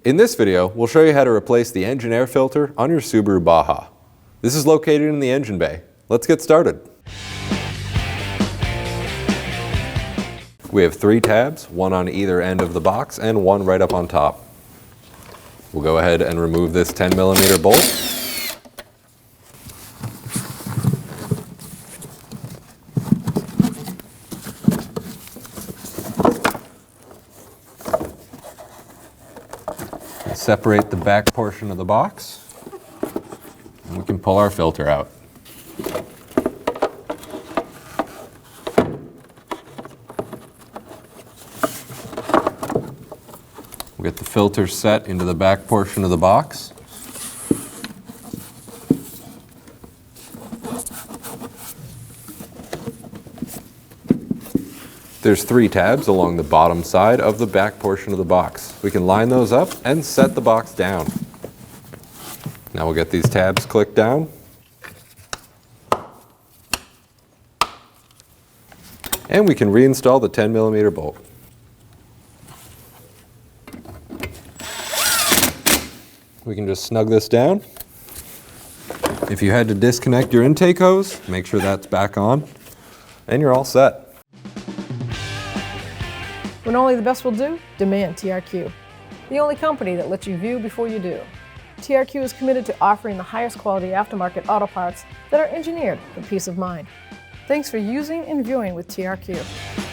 In this video, we'll show you how to replace the engine air filter on your Subaru Baja. This is located in the engine bay. Let's get started. We have 3 tabs, one on either end of the box and one right up on top. We'll go ahead and remove this 10mm bolt. Separate the back portion of the box, and we can pull our filter out. We'll get the filter set into the back portion of the box. There's 3 tabs along the bottom side of the back portion of the box. We can line those up and set the box down. Now we'll get these tabs clicked down. And we can reinstall the 10mm bolt. We can just snug this down. If you had to disconnect your intake hose, make sure that's back on, and you're all set. When only the best will do, demand TRQ. The only company that lets you view before you do. TRQ is committed to offering the highest quality aftermarket auto parts that are engineered for peace of mind. Thanks for using and viewing with TRQ.